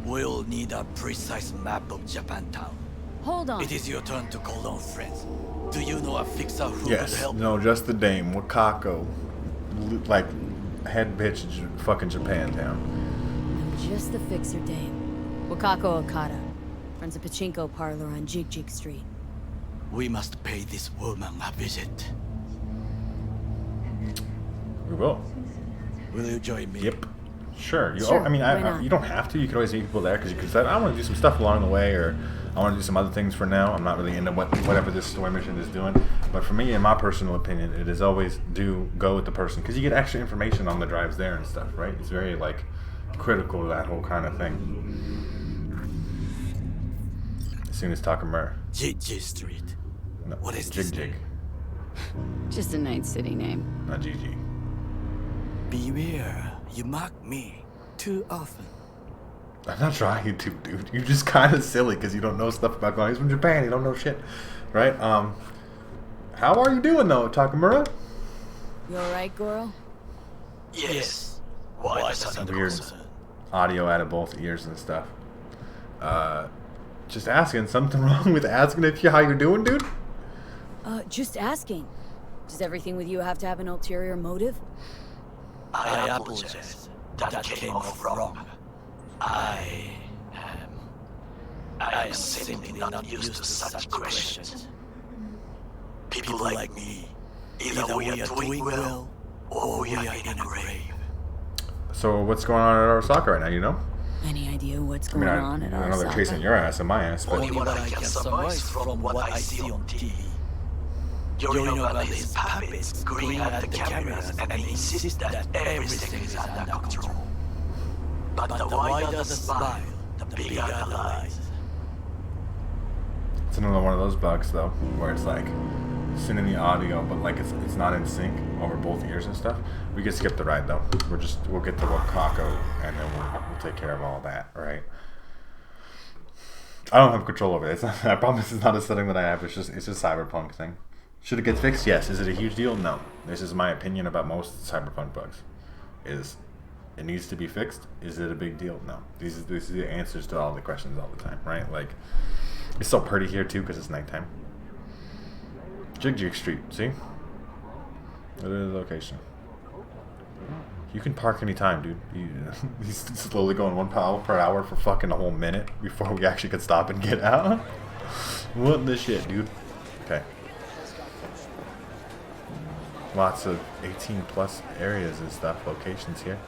Speaker 6: We'll need a precise map of Japantown.
Speaker 3: Hold on.
Speaker 6: It is your turn to call on friends. Do you know a fixer who
Speaker 1: Yes.
Speaker 6: could help?
Speaker 1: No, just the dame. Wakako. Like, head bitch in fucking Japantown.
Speaker 3: I'm just the fixer dame. Wakako Okada. Runs a pachinko parlor on Jig Street.
Speaker 6: We must pay this woman a visit.
Speaker 1: We will.
Speaker 6: Will you join me?
Speaker 1: Yep. Sure.
Speaker 3: Sure,
Speaker 1: I mean,
Speaker 3: why not?
Speaker 1: you don't have to. You can always meet people there because you could say, I want to do some stuff along the way, or I want to do some other things for now. I'm not really into whatever this story mission is doing. But for me, in my personal opinion, it is always go with the person because you get extra information on the drives there and stuff, right? It's very like critical to that whole kind of thing. As soon as Takemura.
Speaker 6: J Street.
Speaker 1: No,
Speaker 6: What is
Speaker 1: Jig
Speaker 6: this
Speaker 1: Jig,
Speaker 6: name?
Speaker 3: Just a Night City name.
Speaker 1: not GG.
Speaker 6: Beware, you mock me too often.
Speaker 1: I'm not trying to, dude. You're just kind of silly because you don't know stuff about going. He's from Japan. You don't know shit, right? How are you doing though, Takemura?
Speaker 3: You alright, Goro?
Speaker 6: Yes. Why the sun
Speaker 1: Weird audio out of both ears and stuff. Just asking. Something wrong with asking how you're doing, dude?
Speaker 3: Just asking. Does everything with you have to have an ulterior motive?
Speaker 6: I apologize. That came off wrong. I am simply not used to such questions. People like me, either we are doing well, or we are in a grave.
Speaker 1: So what's going on at Arasaka right now? You know?
Speaker 3: Any idea what's
Speaker 1: I
Speaker 3: going
Speaker 1: mean,
Speaker 3: on at
Speaker 1: I know they're chasing
Speaker 3: Arasaka?
Speaker 1: your ass and my ass, but
Speaker 6: Only what I can surmise from what I see on TV. Yorinobu is puppets grin at the cameras and insist that everything is under control. But the wider the smile, the bigger the lies.
Speaker 1: it's another one of those bugs though, where it's like sending the audio, but like it's not in sync over both ears and stuff. We can skip the ride though. We'll get to Wakako and then we'll take care of all that, right? I don't have control over it. I promise it's not a setting that I have. It's just Cyberpunk thing. Should it get fixed? Yes. Is it a huge deal? No. This is my opinion about most Cyberpunk bugs. Is it needs to be fixed? Is it a big deal? No. These are the answers to all the questions all the time, right? Like, it's so pretty here too because it's nighttime. Jig Jig Street, see? Look at the location. You can park anytime, dude. He's slowly going 1 mile per hour for fucking a whole minute before we actually could stop and get out. What in the shit, dude? Okay. Lots of 18 plus areas and stuff, locations here.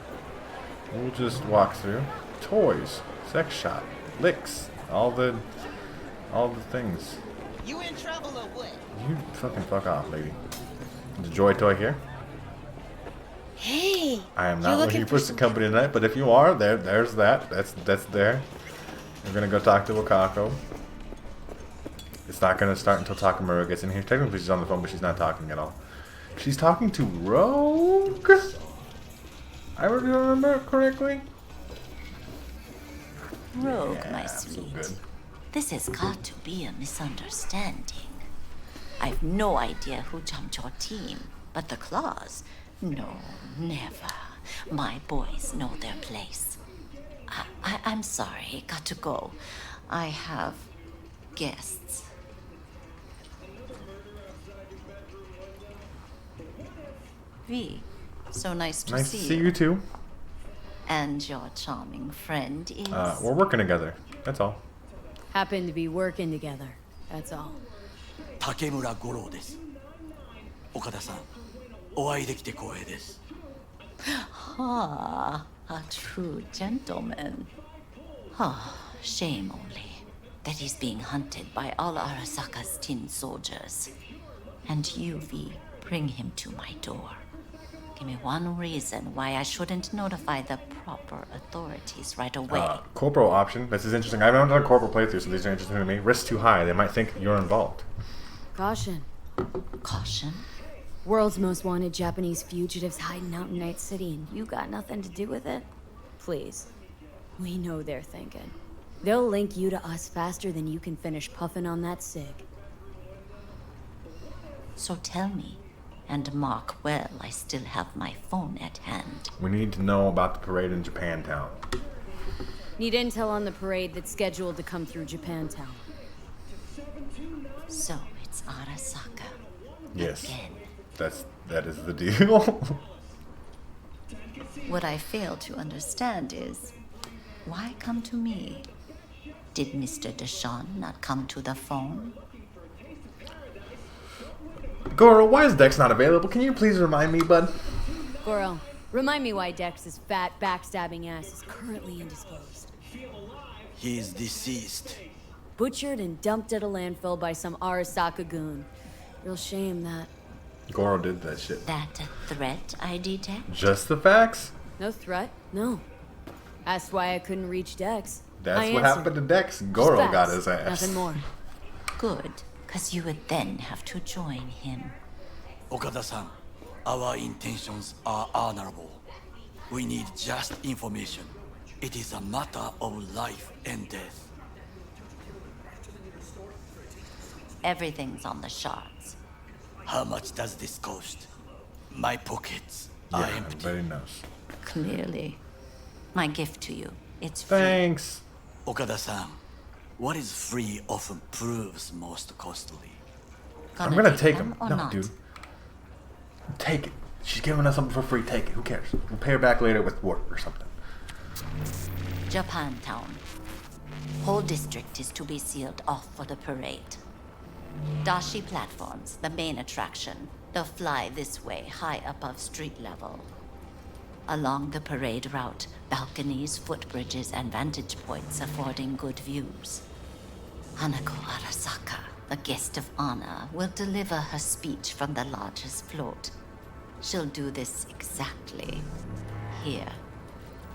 Speaker 1: We'll just walk through. Toys, sex shop, licks, all the things.
Speaker 9: You in trouble or what?
Speaker 1: You fucking fuck off, lady. The joy toy here.
Speaker 3: Hey!
Speaker 1: I am not looking for some company tonight, but if you are, there's that. That's there. We're gonna go talk to Wakako. It's not gonna start until Takemura gets in here. Technically she's on the phone, but she's not talking at all. She's talking to Rogue? I remember correctly?
Speaker 8: Rogue,
Speaker 1: Yeah,
Speaker 8: my
Speaker 1: so
Speaker 8: sweet.
Speaker 1: good.
Speaker 8: This has got to be a misunderstanding. I've no idea who jumped your team, but the claws? No, never. My boys know their place. I'm sorry, got to go. I have guests. V, so nice to
Speaker 1: Nice
Speaker 8: see
Speaker 1: to see you too.
Speaker 8: And your charming friend is...
Speaker 1: We're working together. That's all.
Speaker 3: Happen to be working together. That's all.
Speaker 6: Takemura Goro です。岡田さん、お会いできて光栄です。
Speaker 8: Ah, a true gentleman. Ah, shame only that he's being hunted by all Arasaka's tin soldiers. And you, V, bring him to my door. Give me one reason why I shouldn't notify the proper authorities right away.
Speaker 1: Corporal option. This is interesting. I haven't done a corporal playthrough, so these are interesting to me. Risk too high. They might think you're involved.
Speaker 3: Caution.
Speaker 8: Caution?
Speaker 3: World's most wanted Japanese fugitives hiding out in Night City, and you got nothing to do with it? Please. We know they're thinking. They'll link you to us faster than you can finish puffing on that cig.
Speaker 8: So tell me, and mark well I still have my phone at hand.
Speaker 1: We need to know about the parade in Japantown.
Speaker 3: Need intel on the parade that's scheduled to come through Japantown.
Speaker 8: So it's Arasaka.
Speaker 1: Yes.
Speaker 8: Again.
Speaker 1: That is the deal.
Speaker 8: What I fail to understand is, why come to me? Did Mr. Deshawn not come to the phone?
Speaker 1: Goro, why is Dex not available? Can you please remind me, bud?
Speaker 3: Goro, Remind me why Dex's fat, backstabbing ass is currently indisposed.
Speaker 6: He is deceased.
Speaker 3: Butchered and dumped at a landfill by some Arasaka goon. Real shame that.
Speaker 1: Goro did that shit.
Speaker 8: That a threat I detect?
Speaker 1: Just the facts.
Speaker 3: No threat, no. Asked why I couldn't reach Dex.
Speaker 1: That's
Speaker 3: I
Speaker 1: what
Speaker 3: answered.
Speaker 1: happened to Dex. Goro
Speaker 3: Just
Speaker 1: got
Speaker 3: facts,
Speaker 1: his ass.
Speaker 3: Nothing more.
Speaker 8: Good, because you would then have to join him.
Speaker 6: Okada-san, our intentions are honorable. We need just information. It is a matter of life and death.
Speaker 8: Everything's on the shards.
Speaker 6: How much does this cost? My pockets are
Speaker 1: Yeah,
Speaker 6: empty.
Speaker 1: everybody knows.
Speaker 8: Clearly. My gift to you. It's free.
Speaker 1: Thanks.
Speaker 6: Okada-san, what is free often proves most costly.
Speaker 1: I'm gonna take
Speaker 8: them
Speaker 1: him.
Speaker 8: or
Speaker 1: No,
Speaker 8: not?
Speaker 1: dude. Take it. She's giving us something for free. Take it. Who cares? We'll pay her back later with work or something.
Speaker 8: Japantown. Whole district is to be sealed off for the parade. Dashi platforms, the main attraction. They'll fly this way, high above street level. Along the parade route, balconies, footbridges, and vantage points affording good views. Hanako Arasaka, the guest of honor, will deliver her speech from the largest float. She'll do this exactly here.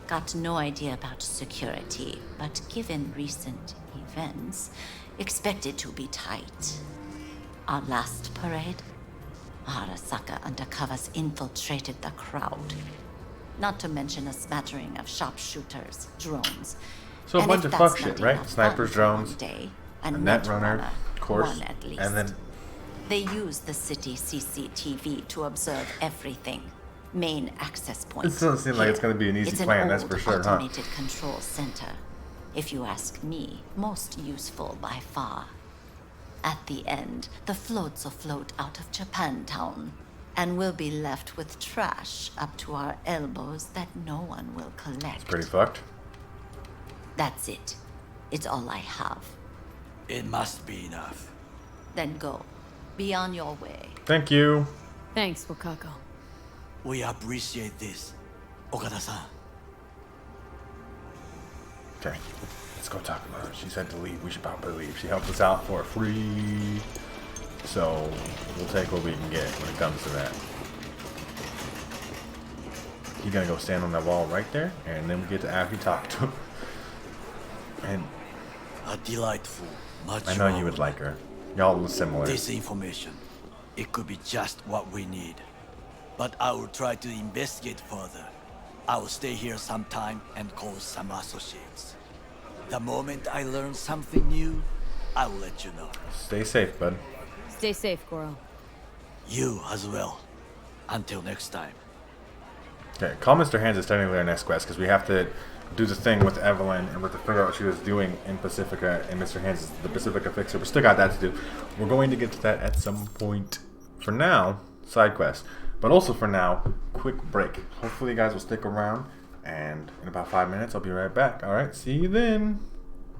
Speaker 8: Got no idea about security, but given recent events, expect it to be tight. Our last parade, Arasaka undercovers infiltrated the crowd. Not to mention a smattering of sharpshooters, drones.
Speaker 1: So a
Speaker 8: And
Speaker 1: bunch
Speaker 8: if
Speaker 1: of
Speaker 8: that's
Speaker 1: fuck shit,
Speaker 8: not
Speaker 1: right?
Speaker 8: enough
Speaker 1: Snipers,
Speaker 8: fun for
Speaker 1: drones,
Speaker 8: one day,
Speaker 1: a
Speaker 8: a
Speaker 1: netrunner,
Speaker 8: netrunner,
Speaker 1: course,
Speaker 8: one at least.
Speaker 1: and then
Speaker 8: They use the city CCTV to observe everything. Main access point.
Speaker 1: It doesn't seem like it's gonna be an easy
Speaker 8: It's
Speaker 1: plan,
Speaker 8: an
Speaker 1: that's
Speaker 8: old
Speaker 1: for sure, huh?
Speaker 8: automated control center. If you ask me, most useful by far. At the end, the floats will float out of Japantown, and we'll be left with trash up to our elbows that no one will collect.
Speaker 1: pretty fucked.
Speaker 8: That's it. It's all I have.
Speaker 6: It must be enough.
Speaker 8: Then go. Be on your way.
Speaker 1: Thank you.
Speaker 3: Thanks, Wakako.
Speaker 6: We appreciate this, Okada-san.
Speaker 1: Okay, let's go talk about her. She said to leave. We should probably leave. She helped us out for free. So we'll take what we can get when it comes to that. You're gonna go stand on that wall right there, and then we get to actually talk to him. And
Speaker 6: A delightful, much
Speaker 1: I know you would like her. Y'all look similar.
Speaker 6: This information, it could be just what we need. But I will try to investigate further. I will stay here some time and call some associates. The moment I learn something new, I will let you know.
Speaker 1: Stay safe, bud.
Speaker 3: Stay safe, Goro.
Speaker 6: You as well. Until next time.
Speaker 1: Okay, call Mr. Hands is technically our next quest because we have to do the thing with Evelyn and we have to figure out what she was doing in Pacifica, and Mr. Hands is the Pacifica fixer. We still got that to do. We're going to get to that at some point. For now, side quest. But also for now, quick break. Hopefully you guys will stick around, and in about 5 minutes I'll be right back. Alright, see you then.